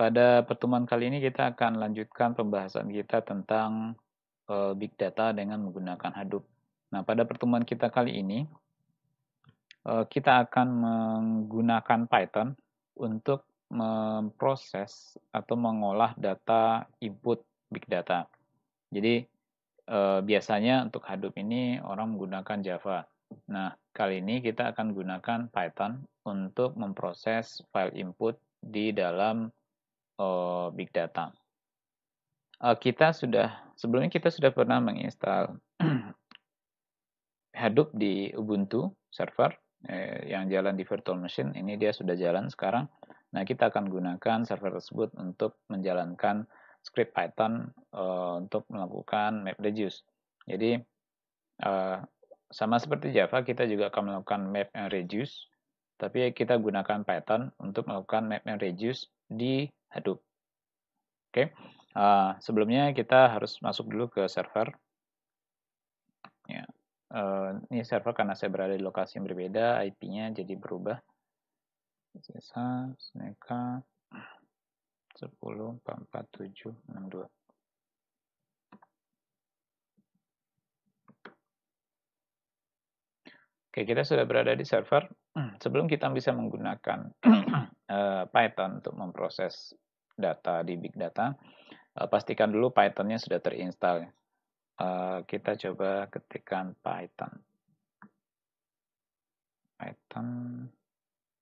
Pada pertemuan kali ini kita akan lanjutkan pembahasan kita tentang Big Data dengan menggunakan Hadoop. Nah, pada pertemuan kita kali ini, kita akan menggunakan Python untuk memproses atau mengolah data input Big Data. Jadi, biasanya untuk Hadoop ini orang menggunakan Java. Nah, kali ini kita akan gunakan Python untuk memproses file input di dalam Big Data. Sebelumnya kita sudah pernah menginstal Hadoop di Ubuntu server yang jalan di virtual machine. Ini dia sudah jalan sekarang. Nah, kita akan gunakan server tersebut untuk menjalankan script Python untuk melakukan MapReduce. Jadi sama seperti Java, kita juga akan melakukan map and reduce, tapi kita gunakan Python untuk melakukan map and reduce di Hadoop. Oke. Sebelumnya kita harus masuk dulu ke server. Ya. Ini server karena saya berada di lokasi yang berbeda, IP-nya jadi berubah. Sisa Sneka 10.44762. Oke, kita sudah berada di server. Sebelum kita bisa menggunakan Python untuk memproses data di Big Data, pastikan dulu Python-nya sudah terinstall. Kita coba ketikkan Python.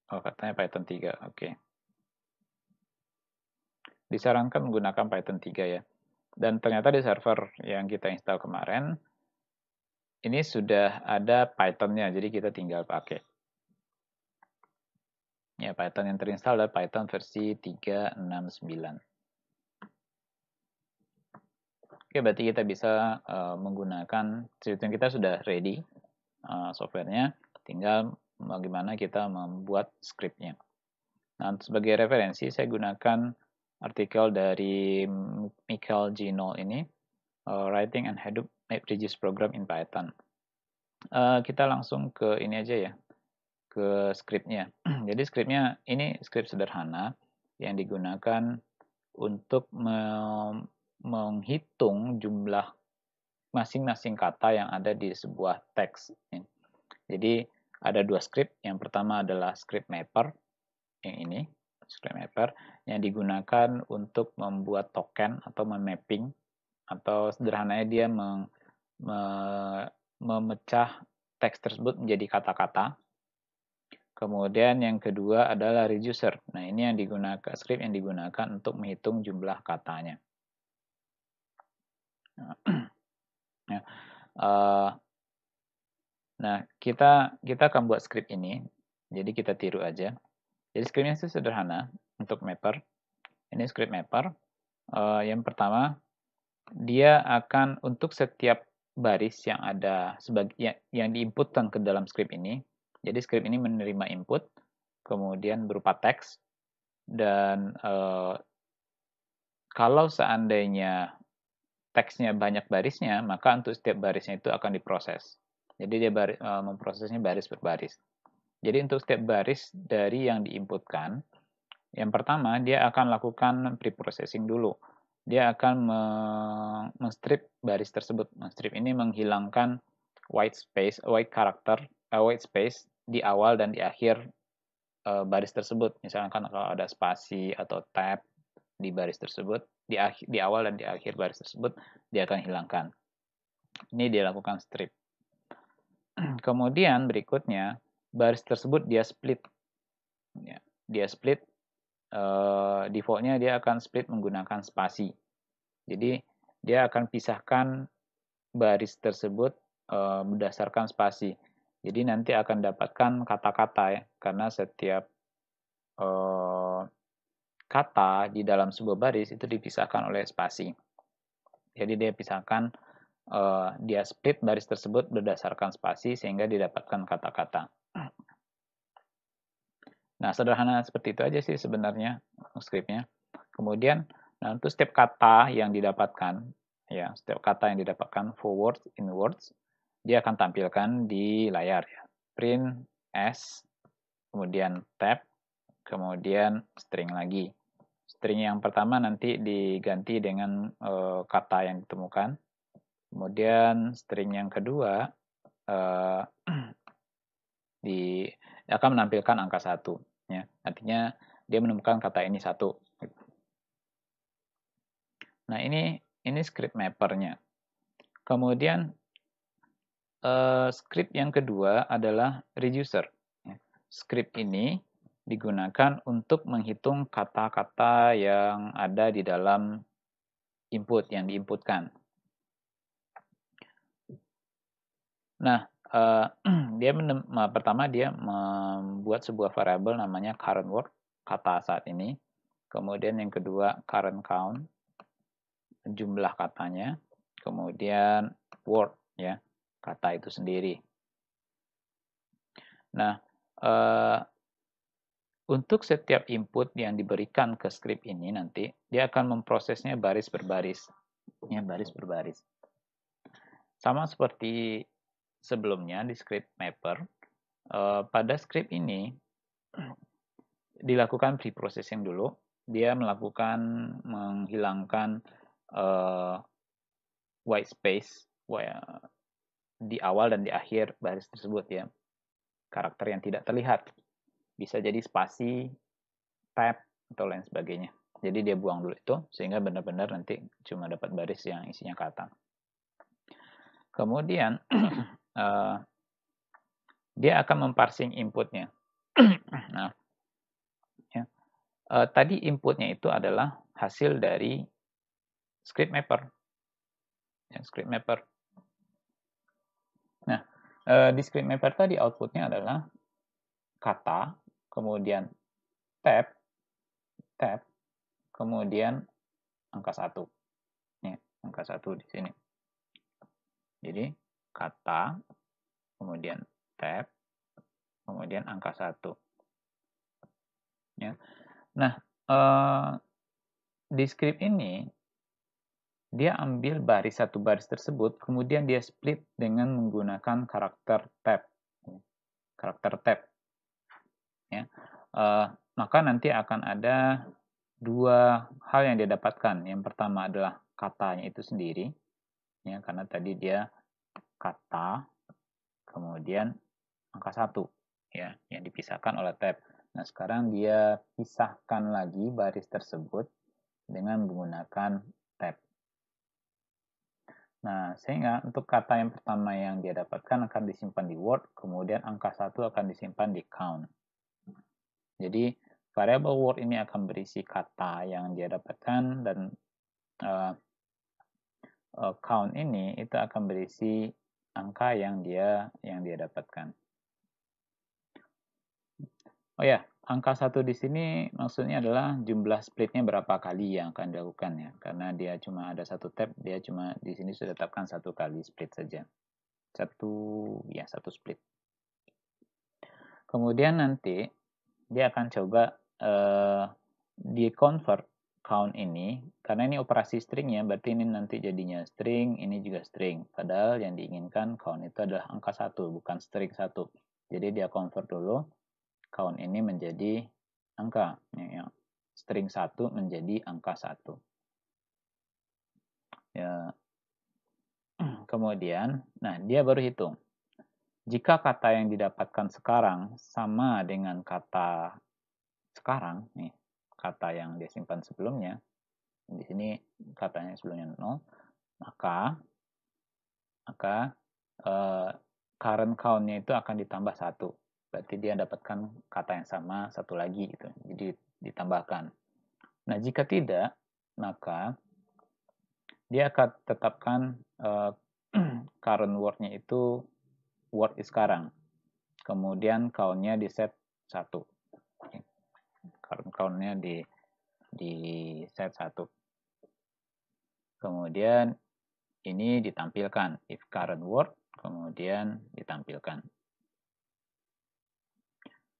Oh, katanya Python 3. Oke. Disarankan menggunakan Python 3 ya. Dan ternyata di server yang kita install kemarin, ini sudah ada Python-nya, jadi kita tinggal pakai. Ya, Python yang terinstall adalah Python versi 3.6.9. Oke, berarti kita bisa menggunakan, sistem kita sudah ready softwarenya, tinggal bagaimana kita membuat scriptnya. Nah, sebagai referensi, saya gunakan artikel dari Michael Gino ini, Writing and Hadoop MapReduce Program in Python. Kita langsung ke ini aja ya, ke scriptnya. Jadi scriptnya ini script sederhana yang digunakan untuk menghitung jumlah masing-masing kata yang ada di sebuah teks. Jadi ada dua script. Yang pertama adalah script mapper, yang ini, script mapper, yang digunakan untuk membuat token atau memapping, atau sederhananya dia memecah teks tersebut menjadi kata-kata. Kemudian yang kedua adalah reducer. Nah, ini yang digunakan, script yang digunakan untuk menghitung jumlah katanya. Nah, kita akan buat script ini. Jadi kita tiru aja. Jadi scriptnya itu sederhana untuk mapper. Ini script mapper. Yang pertama, dia akan untuk setiap baris yang ada yang diinputkan ke dalam script ini. Jadi script ini menerima input, kemudian berupa teks, dan kalau seandainya teksnya banyak barisnya, maka untuk setiap barisnya itu akan diproses. Jadi dia memprosesnya baris per baris. Jadi untuk setiap baris dari yang diinputkan, yang pertama dia akan lakukan preprocessing dulu. Dia akan men-strip baris tersebut. Men-strip ini menghilangkan white space di awal dan di akhir baris tersebut. Misalkan kalau ada spasi atau tab di baris tersebut, di awal dan di akhir baris tersebut, dia akan hilangkan. Ini dia lakukan strip. Kemudian berikutnya, baris tersebut dia split. Dia split, defaultnya dia akan split menggunakan spasi. Jadi dia akan pisahkan baris tersebut berdasarkan spasi. Jadi nanti akan dapatkan kata-kata ya, karena setiap kata di dalam sebuah baris itu dipisahkan oleh spasi. Jadi dia pisahkan, dia split baris tersebut berdasarkan spasi sehingga didapatkan kata-kata. Nah, sederhana seperti itu aja sih sebenarnya scriptnya. Kemudian, nah untuk setiap kata yang didapatkan, ya setiap kata yang didapatkan forward, inwards, dia akan tampilkan di layar ya. Print s, kemudian tab, kemudian string lagi. String yang pertama nanti diganti dengan kata yang ditemukan. Kemudian string yang kedua akan menampilkan angka 1. Ya. Artinya dia menemukan kata ini 1. Nah, ini script mappernya. Kemudian script yang kedua adalah reducer. Ya. Script ini digunakan untuk menghitung kata-kata yang ada di dalam input yang diinputkan. Nah, pertama dia membuat sebuah variabel namanya current word, kata saat ini. Kemudian yang kedua current count, jumlah katanya. Kemudian word, ya, kata itu sendiri. Nah, untuk setiap input yang diberikan ke script ini nanti dia akan memprosesnya baris berbaris, ya, baris berbaris. Sama seperti sebelumnya di script mapper, pada script ini dilakukan pre-processing dulu. Dia melakukan menghilangkan white space di awal dan di akhir baris tersebut, ya, karakter yang tidak terlihat, bisa jadi spasi, tab, atau lain sebagainya. Jadi dia buang dulu itu sehingga benar-benar nanti cuma dapat baris yang isinya kata. Kemudian dia akan memparsing inputnya. Nah, ya, tadi inputnya itu adalah hasil dari script mapper. Ya, script mapper. Nah, di script mapper tadi outputnya adalah kata, kemudian tab, kemudian angka 1. Nih, angka 1 di sini. Jadi, kata, kemudian tab, kemudian angka 1. Ya. Nah, di script ini, dia ambil satu baris tersebut, kemudian dia split dengan menggunakan karakter tab. Karakter tab. Ya. Maka nanti akan ada dua hal yang dia dapatkan. Yang pertama adalah katanya itu sendiri, ya, karena tadi dia kata, kemudian angka 1, ya, yang dipisahkan oleh tab. Nah, sekarang dia pisahkan lagi baris tersebut dengan menggunakan tab. Nah, sehingga untuk kata yang pertama yang dia dapatkan akan disimpan di word, kemudian angka 1 akan disimpan di count. Jadi, variabel word ini akan berisi kata yang dia dapatkan, dan count ini itu akan berisi angka yang dia dapatkan. Oh ya, angka 1 di sini maksudnya adalah jumlah splitnya berapa kali yang akan dilakukan, ya. Karena dia cuma ada satu tab, dia cuma di sini sudah tetapkan satu kali split saja. Satu split. Kemudian nanti dia akan coba di-convert count ini, karena ini operasi string, ya, berarti ini nanti jadinya string, ini juga string. Padahal yang diinginkan count itu adalah angka 1, bukan string 1. Jadi dia convert dulu count ini menjadi angka, ya, string 1 menjadi angka 1. Ya. Kemudian, nah, dia baru hitung. Jika kata yang didapatkan sekarang sama dengan kata sekarang, nih, kata yang dia simpan sebelumnya, di sini katanya sebelumnya 0, maka current count-nya itu akan ditambah 1. Berarti dia dapatkan kata yang sama satu lagi, gitu. Jadi ditambahkan. Nah, jika tidak, maka dia akan tetapkan current word-nya itu word sekarang. Kemudian count-nya di set 1. Current count-nya di set 1. Kemudian ini ditampilkan if current word, kemudian ditampilkan.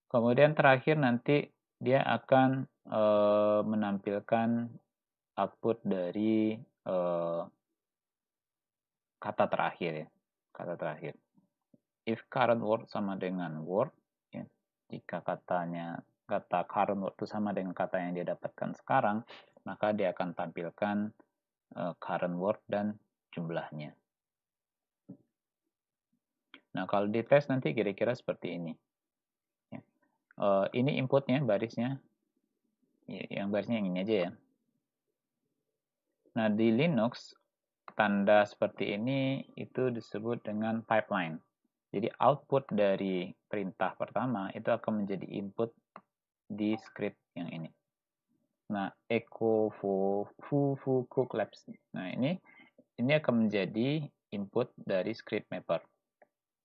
Kemudian terakhir nanti dia akan menampilkan output dari kata terakhir, ya. Kata terakhir. If current word sama dengan word, ya, jika katanya kata current word itu sama dengan kata yang dia dapatkan sekarang, maka dia akan tampilkan current word dan jumlahnya. Nah, kalau di tes nanti kira-kira seperti ini. Ini inputnya, barisnya. Yang barisnya yang ini aja ya. Nah, di Linux, tanda seperti ini itu disebut dengan pipeline. Jadi output dari perintah pertama itu akan menjadi input di script yang ini. Nah, echo fu cook labs. Nah, ini akan menjadi input dari script mapper.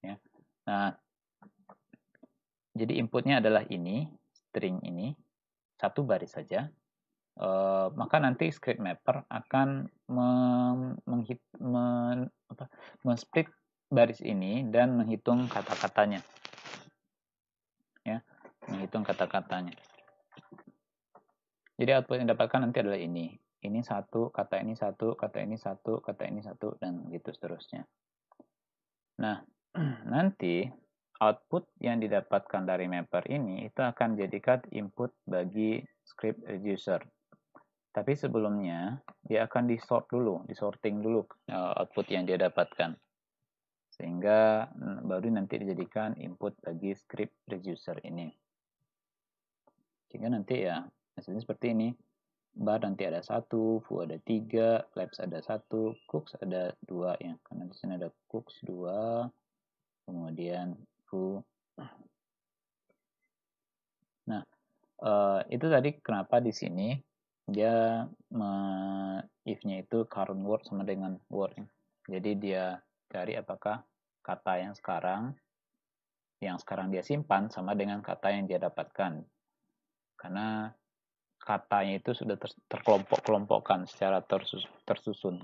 Ya. Nah, jadi inputnya adalah ini, string ini, satu baris saja. Maka nanti script mapper akan men-split baris ini dan menghitung kata-katanya. Ya, menghitung kata-katanya. Jadi output yang didapatkan nanti adalah ini. Ini satu, kata ini satu, kata ini satu, kata ini satu, dan gitu seterusnya. Nah, nanti output yang didapatkan dari mapper ini itu akan jadikan input bagi script reducer. Tapi sebelumnya dia akan disorting dulu output yang dia dapatkan. Sehingga baru nanti dijadikan input bagi script reducer ini. Sehingga nanti ya hasilnya seperti ini. Bar nanti ada 1, foo ada 3, labs ada 1, cooks ada 2 ya. Karena di sini ada cooks 2, kemudian foo. Nah, itu tadi kenapa di sini dia if-nya itu current word sama dengan word. Jadi dia cari apakah kata yang sekarang dia simpan sama dengan kata yang dia dapatkan. Karena katanya itu sudah terkelompok-kelompokkan secara tersusun.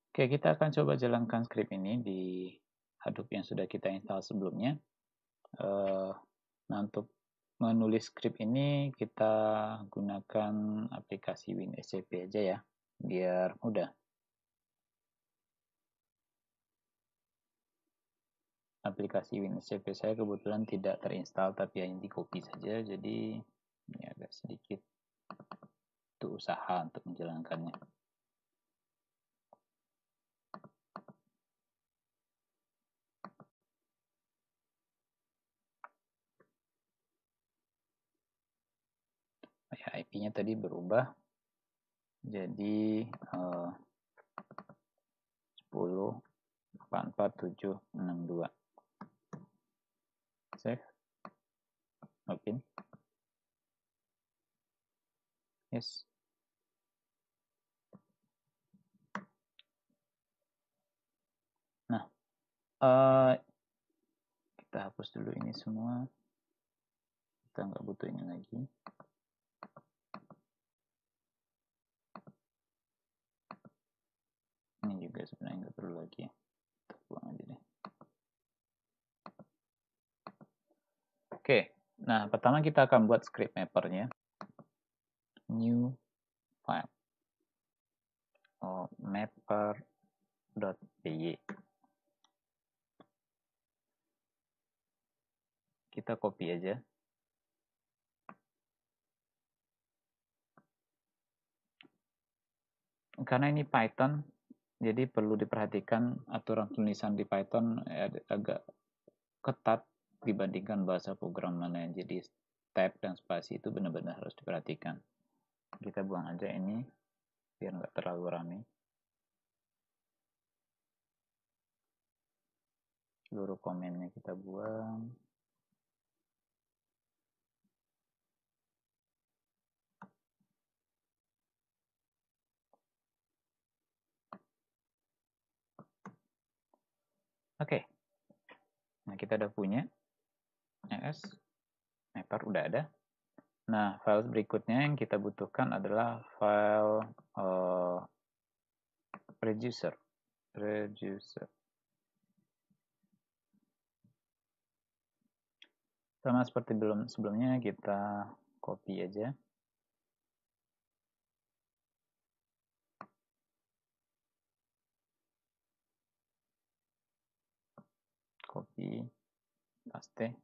Oke, kita akan coba jalankan script ini di Hadoop yang sudah kita install sebelumnya. Nah, untuk menulis script ini kita gunakan aplikasi WinSCP aja ya, biar mudah. Aplikasi WinSCP saya kebetulan tidak terinstall, tapi hanya di copy saja, jadi ini agak sedikit itu usaha untuk menjalankannya. Ya, IP-nya tadi berubah jadi 10.84.7.62. Save. Login. Yes. Nah, kita hapus dulu ini semua. Kita nggak butuh ini lagi. Ini juga sebenarnya nggak perlu lagi ya. Kita buang aja deh. Oke, nah pertama kita akan buat script mappernya. New file. Mapper.py. Kita copy aja. Karena ini Python, jadi perlu diperhatikan aturan tulisan di Python agak ketat dibandingkan bahasa programannya. Jadi tab dan spasi itu benar-benar harus diperhatikan. Kita buang aja ini biar nggak terlalu ramai. Seluruh komennya kita buang. Oke. Nah, kita udah punya ES mapper udah ada. Nah, file berikutnya yang kita butuhkan adalah file reducer. Sama seperti sebelumnya, kita copy aja. Copy. paste.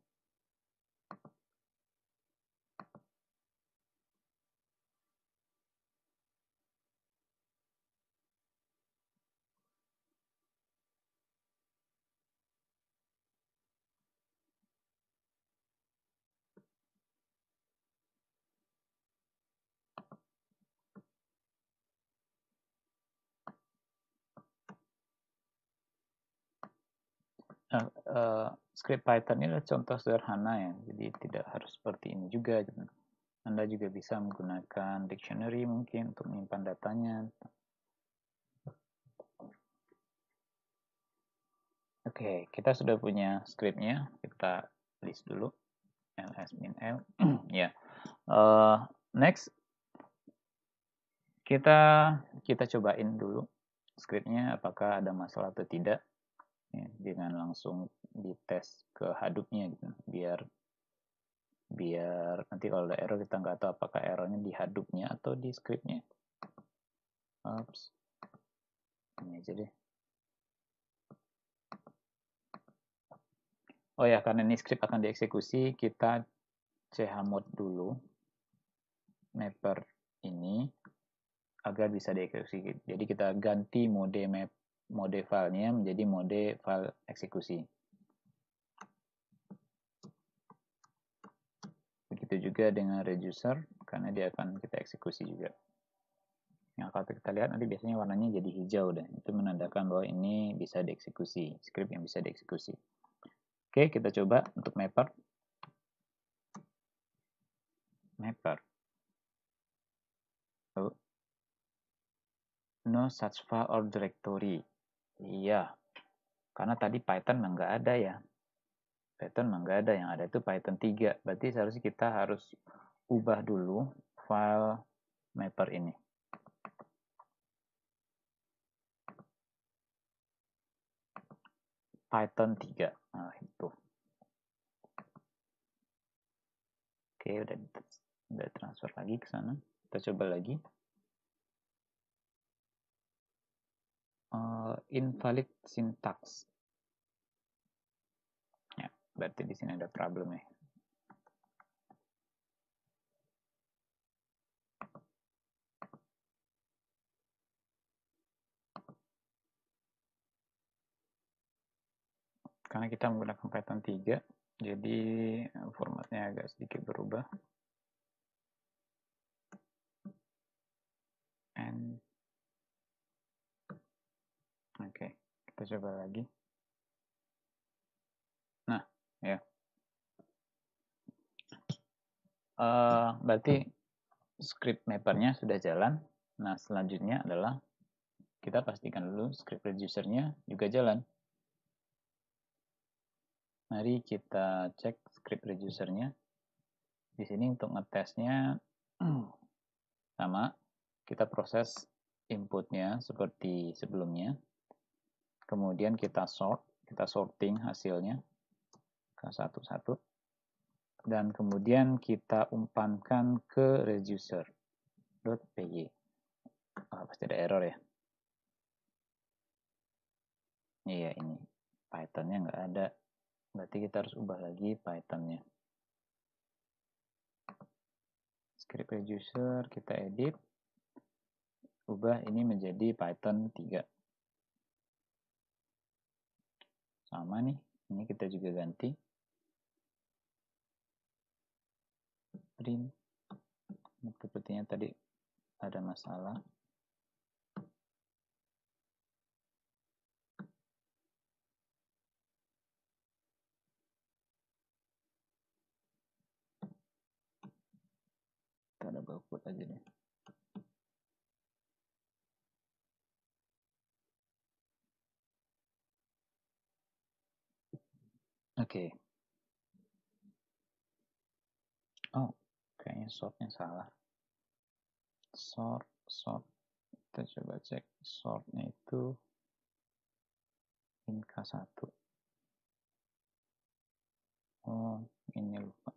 Nah, script Python ini adalah contoh sederhana ya, jadi tidak harus seperti ini juga. Anda juga bisa menggunakan dictionary mungkin untuk menyimpan datanya. Oke, kita sudah punya scriptnya. Kita list dulu ls-min-l. Ya, next kita cobain dulu scriptnya apakah ada masalah atau tidak. Ya, dengan langsung dites ke Hadoop-nya gitu, biar nanti kalau ada error kita nggak tahu apakah errornya di Hadoop-nya atau di script-nya. Oops. Ini aja deh. Oh ya, karena ini script akan dieksekusi, kita chmod dulu mapper ini agar bisa dieksekusi. Jadi kita ganti mode filenya menjadi mode file eksekusi. Begitu juga dengan reducer, karena dia akan kita eksekusi juga. Yang kalau kita lihat nanti biasanya warnanya jadi hijau deh. Itu menandakan bahwa ini bisa dieksekusi, script yang bisa dieksekusi. Oke, kita coba untuk mapper. Mapper. Oh. No such file or directory. Iya, karena tadi Python nggak ada ya. Python nggak ada, yang ada itu Python 3. Berarti seharusnya kita harus ubah dulu file mapper ini. Python 3. Nah, itu. Oke, udah transfer lagi ke sana. Kita coba lagi. Invalid syntax. Ya, berarti di sini ada problem ya. Karena kita menggunakan Python 3, jadi formatnya agak sedikit berubah. And oke, kita coba lagi. Nah, ya. Berarti script mappernya sudah jalan. Nah, selanjutnya adalah kita pastikan dulu script reducernya juga jalan. Mari kita cek script reducernya. Di sini untuk ngetesnya sama, kita proses inputnya seperti sebelumnya. Kemudian kita sorting hasilnya ke satu-satu. Dan kemudian kita umpankan ke reducer.py. Pasti ada error ya. Iya, ini Python-nya nggak ada. Berarti kita harus ubah lagi Python-nya. Script reducer kita edit. Ubah ini menjadi Python 3. Sama nih. Ini kita juga ganti. Print. Sepertinya tadi ada masalah. Kita double quote aja deh. Oke. Oh, kayaknya sortnya salah. Sort. Kita coba cek sortnya itu K1. Oh, ini lupa.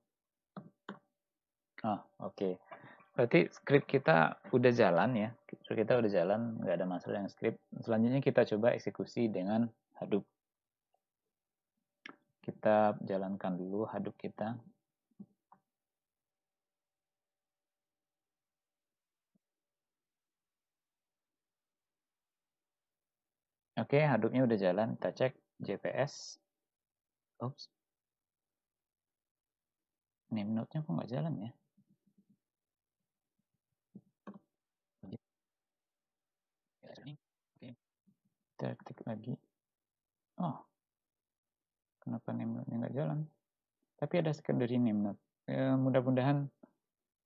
Oke. Berarti script kita udah jalan ya. Script kita udah jalan, nggak ada masalah yang script. Selanjutnya kita coba eksekusi dengan Hadoop. Kita jalankan dulu Hadoop kita. Oke, Hadoop-nya udah jalan. Kita cek JPS. Oops. Name node-nya kok nggak jalan ya? Oke. Kita ketik lagi. Oh, kenapa name node-nya nggak jalan? Tapi ada secondary name node. Mudah-mudahan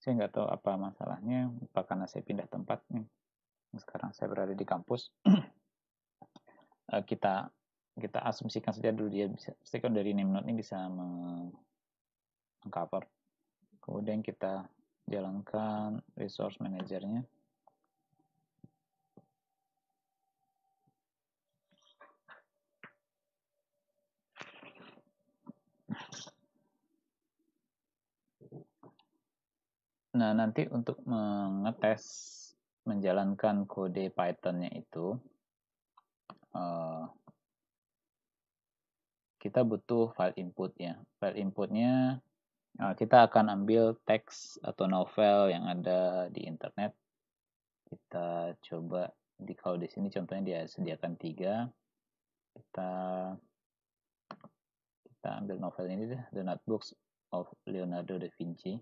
saya nggak tahu apa masalahnya. Apa karena saya pindah tempat nih. Sekarang saya berada di kampus. Kita asumsikan saja dulu dia bisa secondary name node ini bisa mengcover. Kemudian kita jalankan resource manager-nya. Nah, nanti untuk mengetes menjalankan kode Python-nya itu, kita butuh file input-nya. File input-nya kita akan ambil teks atau novel yang ada di internet. Kita coba kalau di sini contohnya dia sediakan 3. Kita ambil novel ini deh, The Notebooks of Leonardo da Vinci.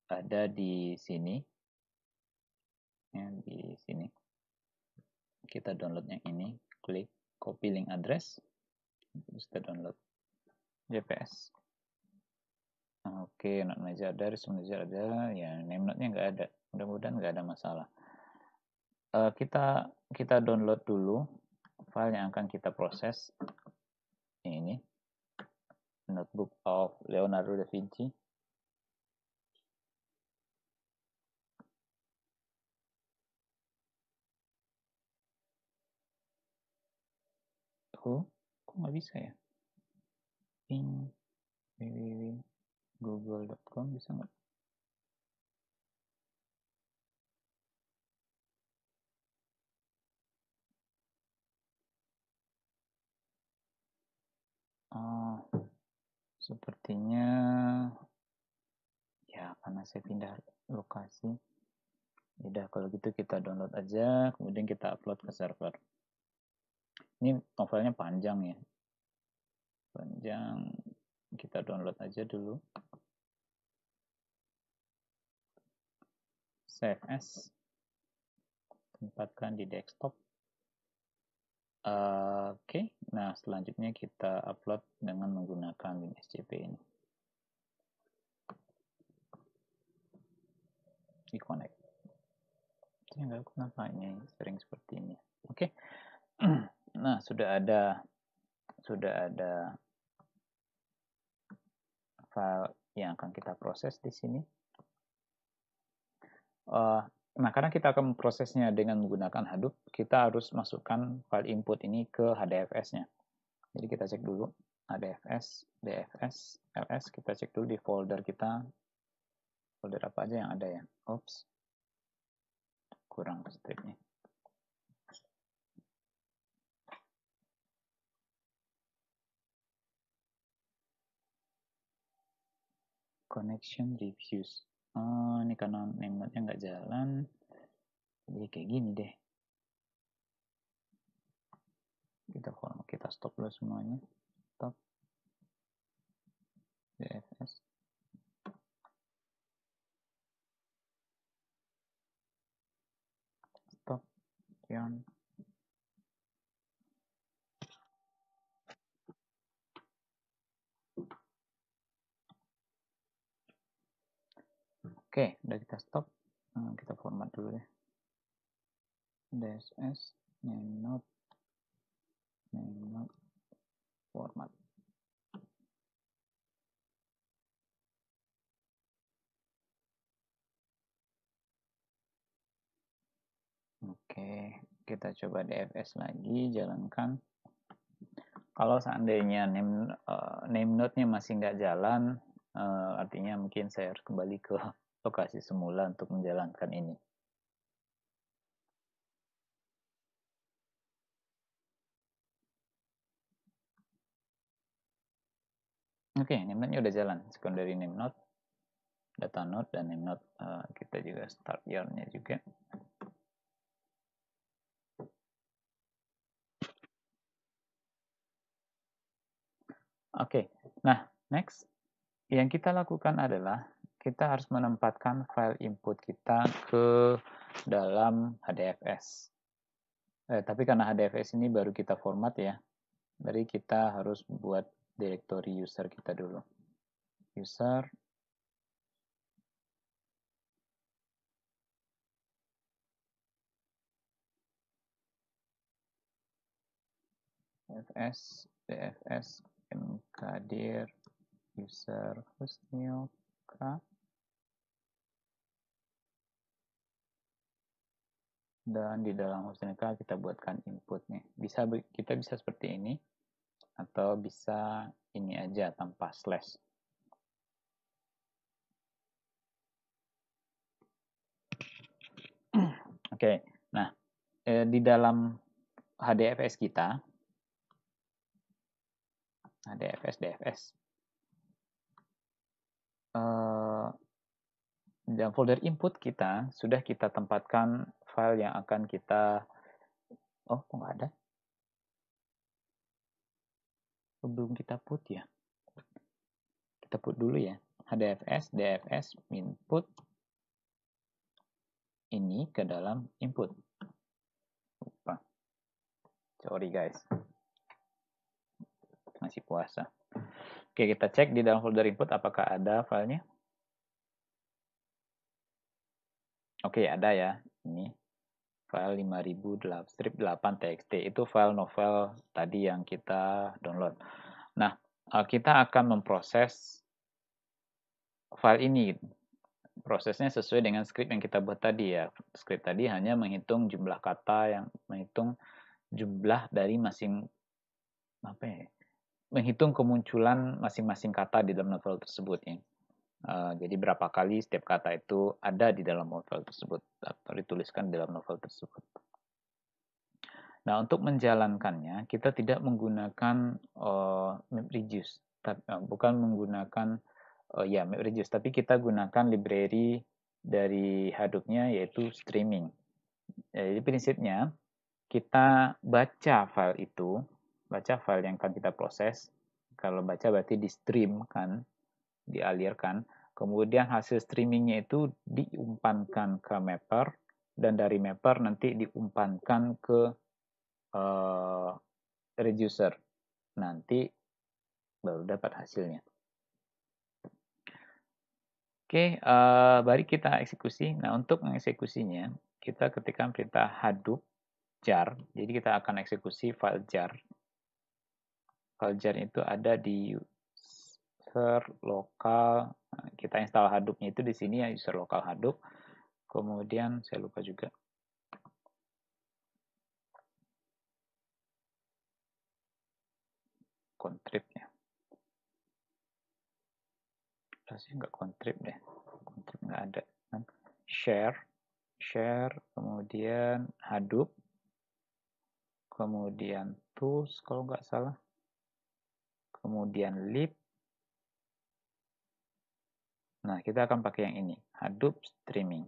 Ada di sini. Ya, di sini. Kita download yang ini, klik copy link address, terus kita download JPS. Oke, not manager ada, resource manager ada, ya name node-nya nggak ada. Mudah-mudahan nggak ada masalah. Kita download dulu file yang akan kita proses. Ini Notebook of Leonardo da Vinci. Kok nggak bisa ya? Ping www.google.com bisa nggak? Oh, sepertinya ya karena saya pindah lokasi. Udah kalau gitu kita download aja, kemudian kita upload ke server. Ini novelnya panjang ya. Panjang. Kita download aja dulu. Save as. Tempatkan di desktop. Oke, nah selanjutnya kita upload dengan menggunakan WinSCP ini. Di connect. Tinggal kenapa ini sering seperti ini. Oke. Nah, sudah ada file yang akan kita proses di sini. Nah, karena kita akan memprosesnya dengan menggunakan Hadoop, kita harus masukkan file input ini ke HDFS-nya. Jadi kita cek dulu HDFS, DFS, LS, kita cek dulu di folder kita, folder apa aja yang ada ya. Oops, kurang stripnya. Connection reviews. Oh, ini karena name node-nya nggak jalan, jadi kayak gini deh. Kita stop dulu semuanya. Stop. DFS. Stop. Yon. Oke, udah kita stop. Kita format dulu deh. DSS, name node, format. Oke, kita coba DFS lagi, jalankan. Kalau seandainya name node-nya masih nggak jalan, artinya mungkin saya harus kembali ke lokasi semula untuk menjalankan ini. Oke, name node-nya udah jalan. Secondary name node, data node, dan name node. Kita juga start yarn-nya juga. Oke, nah next yang kita lakukan adalah kita harus menempatkan file input kita ke dalam HDFS. Tapi karena HDFS ini baru kita format ya, jadi kita harus buat directory user kita dulu. User dfs dfs mkdir user hostnilk, dan di dalam hostnilk kita buatkan inputnya. Kita bisa seperti ini atau bisa ini aja tanpa slash. Oke, nah di dalam HDFS kita, DFS, dalam folder input kita sudah kita tempatkan file yang akan kita, oh kok nggak ada? Belum kita put ya? Kita put dulu ya. HDFS, DFS, input ini ke dalam input. Lupa. Sorry guys. Masih puasa. Oke, kita cek di dalam folder input apakah ada filenya. Oke, ada ya. Ini file 5000-8.txt. Itu file novel tadi yang kita download. Nah, kita akan memproses file ini. Prosesnya sesuai dengan script yang kita buat tadi ya. Script tadi hanya menghitung jumlah kata, yang menghitung jumlah dari menghitung kemunculan masing-masing kata di dalam novel tersebut ya. Jadi berapa kali setiap kata itu ada di dalam novel tersebut atau dituliskan di dalam novel tersebut. Nah, untuk menjalankannya kita tidak menggunakan MapReduce, bukan menggunakan MapReduce, tapi kita gunakan library dari Hadoop-nya yaitu streaming. Jadi prinsipnya kita baca file yang akan kita proses. Kalau baca berarti di stream kan, dialirkan. Kemudian hasil streamingnya itu diumpankan ke mapper, dan dari mapper nanti diumpankan ke reducer. Nanti baru dapat hasilnya. Oke, mari kita eksekusi. Nah, untuk mengeksekusinya, kita ketikkan perintah hadoop jar. Jadi kita akan eksekusi file jar. File jar itu ada di user lokal. Nah, kita install Hadoop-nya itu di sini ya, user lokal Hadoop. Kemudian saya lupa juga. Contrib ya. Rasanya nggak contrib deh. Contrib nggak ada. Share, kemudian Hadoop, kemudian tools kalau nggak salah, kemudian lib. Nah, kita akan pakai yang ini, Hadoop Streaming.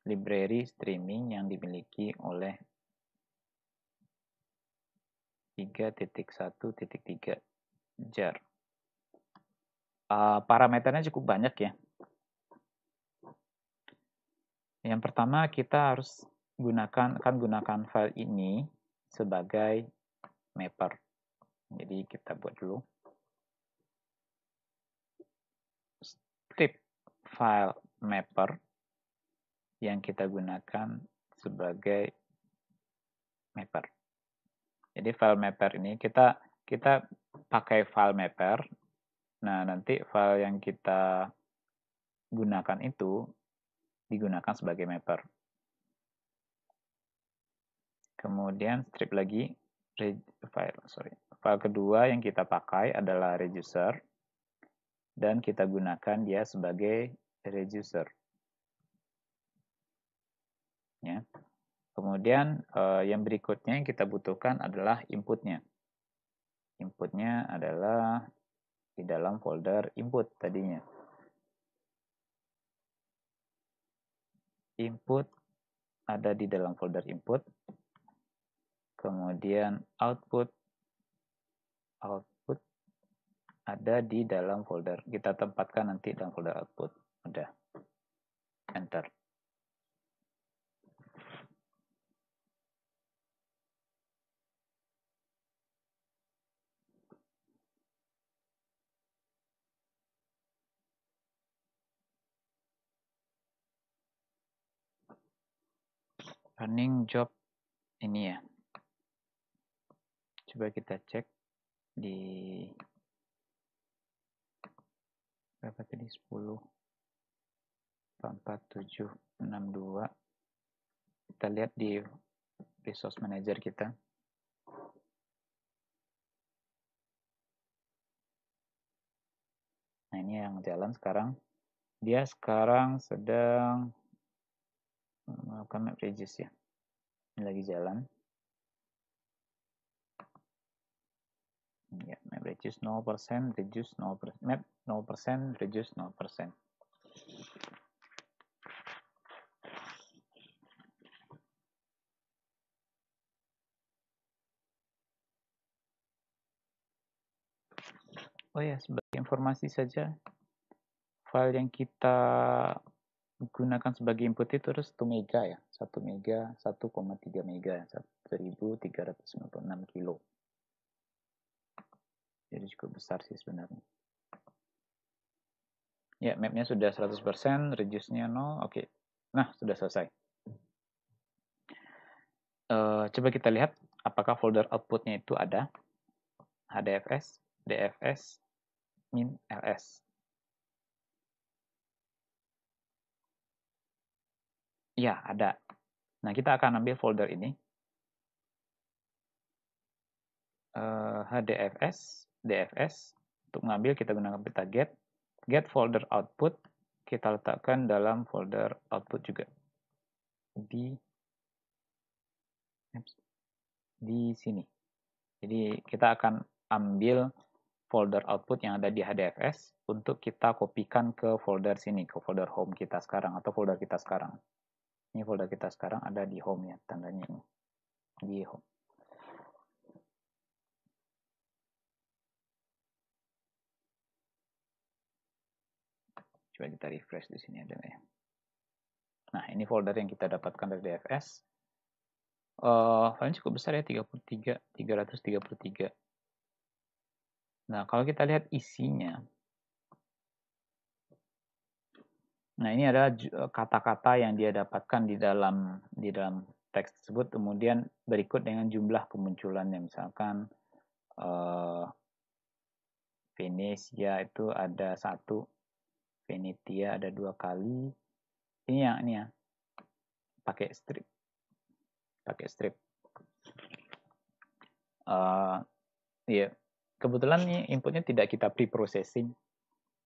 Library streaming yang dimiliki oleh 3.1.3 jar. Parameternya cukup banyak ya. Yang pertama kita harus gunakan file ini sebagai mapper. Jadi kita buat dulu script file mapper yang kita gunakan sebagai mapper. Jadi file mapper ini kita pakai file mapper. Nah, nanti file yang kita gunakan itu digunakan sebagai mapper. Kemudian strip lagi file kedua yang kita pakai adalah reducer, dan kita gunakan dia sebagai reducer. Ya. Kemudian yang berikutnya yang kita butuhkan adalah inputnya. Inputnya adalah di dalam folder input tadinya. Input ada di dalam folder input, kemudian output ada di dalam folder, kita tempatkan nanti dalam folder output. Udah, enter. Running job ini ya, coba kita cek di berapa tadi, 10 4762. Kita lihat di resource manager kita. Nah, ini yang jalan sekarang. Dia sekarang sedang melakukan map reduce ya. Ini lagi jalan. Ya, map reduce 0%, reduce 0%, map 0%, reduce 0%. Oh ya, sebagai informasi saja, file yang kita gunakan sebagai input itu harus 1 mega ya. 1 mega, 1,3 mega, 1396 kilo. Jadi cukup besar sih sebenarnya. Ya, mapnya sudah 100%, reduce-nya 0, oke. Nah, sudah selesai. Coba kita lihat apakah folder output-nya itu ada. HDFS, DFS, min ls. Ya, ada. Nah, kita akan ambil folder ini. HDFS, DFS. Untuk mengambil kita gunakan peta get folder output, kita letakkan dalam folder output juga. Di sini. Jadi kita akan ambil folder output yang ada di HDFS untuk kita kopikan ke folder sini, ke folder home kita sekarang atau folder kita sekarang. Ini folder kita sekarang ada di home ya, tandanya ini. Di home. Coba kita refresh di sini ada ya. Nah, ini folder yang kita dapatkan dari DFS. Filenya cukup besar ya, 333. Nah, kalau kita lihat isinya, nah ini adalah kata-kata yang dia dapatkan di dalam teks tersebut, kemudian berikut dengan jumlah kemunculannya. Misalkan Venesia itu ada 1, Venetia ada 2 kali. Ini ya, pakai strip. Iya, kebetulan nih inputnya tidak kita pre-processing.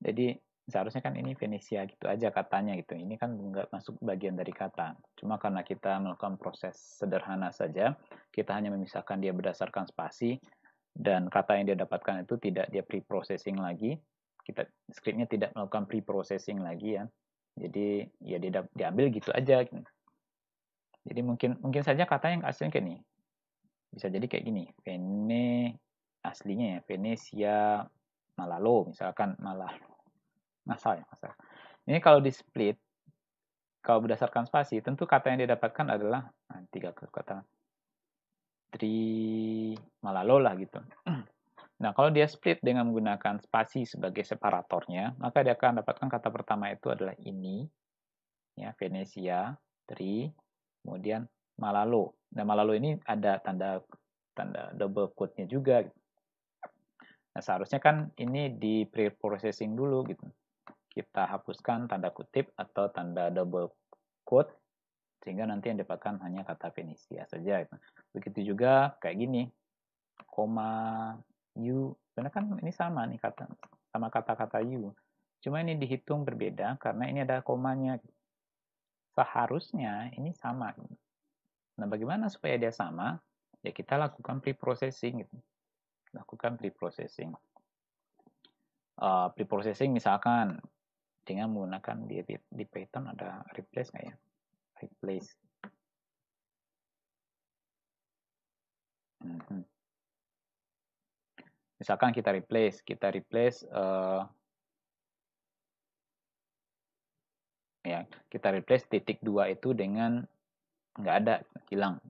Jadi seharusnya kan ini Venesia gitu aja katanya gitu. Ini kan nggak masuk bagian dari kata. Cuma karena kita melakukan proses sederhana saja, kita hanya memisahkan dia berdasarkan spasi, dan kata yang dia dapatkan itu tidak dia pre-processing lagi. Scriptnya tidak melakukan pre-processing lagi ya. Jadi ya dia diambil gitu aja. Gitu. Jadi mungkin saja katanya yang aslinya kayak nih. Bisa jadi kayak gini. Aslinya ya Venesia Malalo misalkan, Masal. Ini kalau di split, kalau berdasarkan spasi, tentu kata yang dia dapatkan adalah 3 kata Tri Malalo lah gitu. Nah, kalau dia split dengan menggunakan spasi sebagai separatornya, maka dia akan dapatkan kata pertama itu adalah ini, ya Venesia, Tri, kemudian Malalo. Nah, Malalo ini ada tanda double quote-nya juga. Nah, seharusnya kan ini di pre-processing dulu gitu. Kita hapuskan tanda kutip atau tanda double quote, sehingga nanti yang dapatkan hanya kata Venesia saja. Begitu juga kayak gini, koma you, karena kan ini sama nih sama kata-kata you. Cuma ini dihitung berbeda karena ini ada komanya. Seharusnya ini sama. Nah, bagaimana supaya dia sama? Ya kita lakukan pre-processing gitu. Lakukan pre-processing. preprocessing misalkan dengan menggunakan di Python ada replace nggak ya? Replace. Misalkan kita replace ya kita replace titik 2 itu dengan nggak ada, hilang.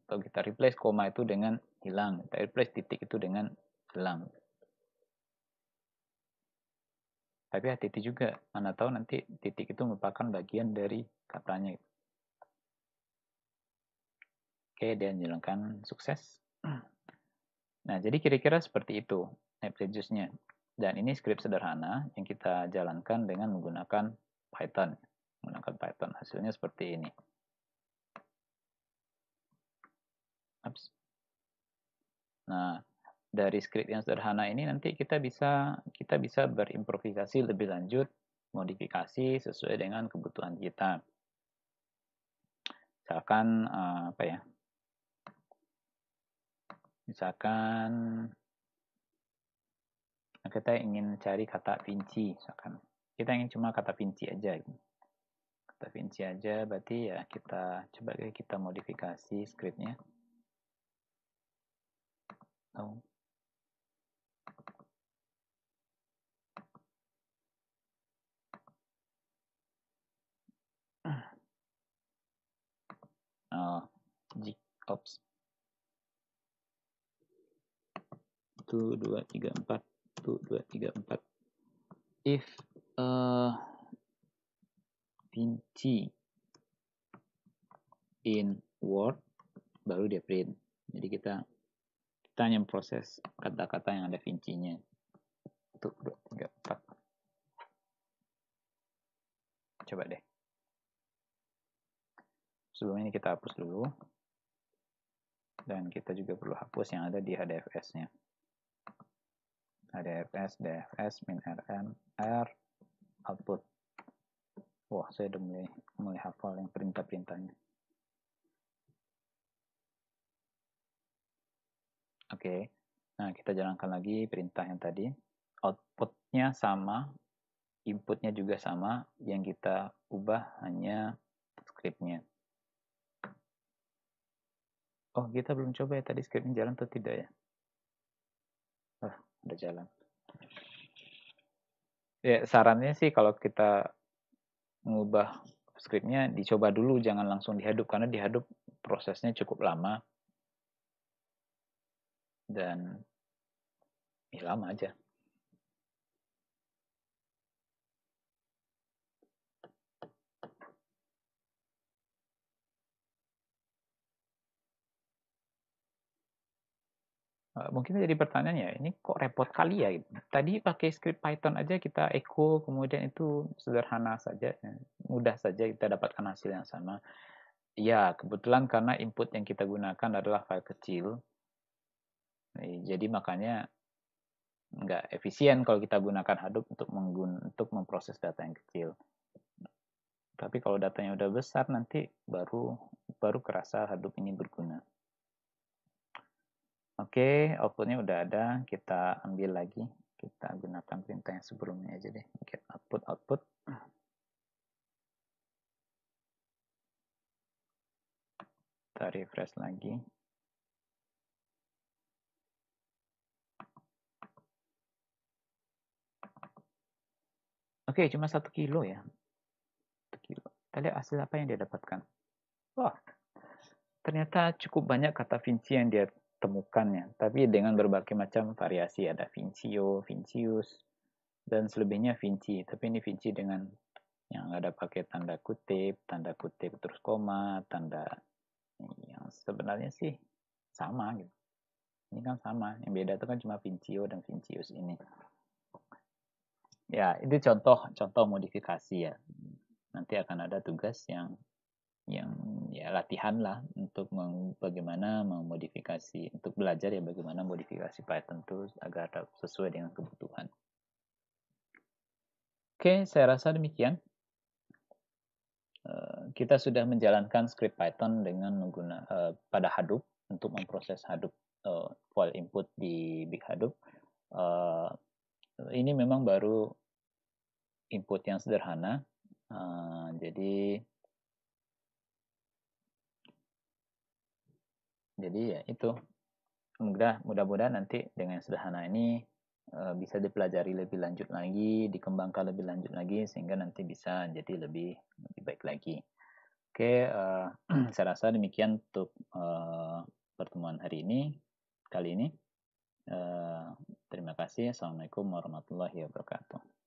Atau kita replace koma itu dengan hilang, kita replace titik itu dengan hilang. Tapi hati-hati juga, mana tahu nanti titik itu merupakan bagian dari katanya. Oke, dia menjalankan sukses. Nah, jadi kira-kira seperti itu NetReduce-nya. Dan ini script sederhana yang kita jalankan dengan menggunakan Python. Menggunakan Python, hasilnya seperti ini. Ups. Nah, dari script yang sederhana ini nanti kita bisa berimprovisasi lebih lanjut, modifikasi sesuai dengan kebutuhan kita. Misalkan apa ya? Misalkan kita ingin cari kata Vinci, misalkan. Kita ingin cuma kata Vinci aja. Kata Vinci aja, berarti ya kita coba kita modifikasi scriptnya. Oh. Ops. 1, 2, 3, 4. 1, 2, 3, 4. If Vinci in Word, baru dia print. Jadi kita hanya proses kata-kata yang ada Vinci-nya. 1, 2, 3, 4. Coba deh. Sebelum ini kita hapus dulu. Dan kita juga perlu hapus yang ada di HDFS-nya. HDFS, DFS, min rm, r, output. Wah, saya udah mulai hafal yang perintah-perintahnya. Oke. Nah, kita jalankan lagi perintah yang tadi. Outputnya sama, inputnya juga sama. Yang kita ubah hanya scriptnya. Oh, kita belum coba ya tadi scriptnya jalan atau tidak ya? Oh, udah jalan. Ya, sarannya sih kalau kita mengubah scriptnya dicoba dulu, jangan langsung dihadap, karena dihadap prosesnya cukup lama dan ya lama aja. Mungkin jadi pertanyaan ya, ini kok repot kali ya? Gitu. Tadi pakai script Python aja kita echo, kemudian itu sederhana saja, mudah saja kita dapatkan hasil yang sama. Ya, kebetulan karena input yang kita gunakan adalah file kecil, jadi makanya nggak efisien kalau kita gunakan Hadoop untuk memproses data yang kecil. Tapi kalau datanya udah besar nanti baru kerasa Hadoop ini berguna. Oke, outputnya udah ada, kita ambil lagi, kita gunakan perintah yang sebelumnya aja deh, get output. Kita refresh lagi. Oke, cuma 1 kilo ya. 1 kilo. Kita lihat hasil apa yang dia dapatkan. Wah, ternyata cukup banyak kata Vinci yang dia temukan ya, tapi dengan berbagai macam variasi. Ada Vincio, Vincius, dan selebihnya Vinci. Tapi ini Vinci dengan yang ada pakai tanda kutip terus koma, tanda yang sebenarnya sih sama gitu. Ini kan sama, yang beda itu kan cuma Vincio dan Vincius ini. Ya, itu contoh modifikasi ya. Nanti akan ada tugas yang ya latihan lah untuk bagaimana memodifikasi, untuk belajar ya bagaimana modifikasi Python itu agar sesuai dengan kebutuhan. Oke, saya rasa demikian. Kita sudah menjalankan script Python dengan menggunakan pada Hadoop untuk memproses Hadoop file input di Big Hadoop. ini memang baru input yang sederhana. Jadi ya itu, mudah-mudahan nanti dengan sederhana ini bisa dipelajari lebih lanjut lagi, dikembangkan lebih lanjut lagi, sehingga nanti bisa jadi lebih baik lagi. Oke, saya rasa demikian untuk pertemuan hari ini, kali ini. Terima kasih. Assalamualaikum warahmatullahi wabarakatuh.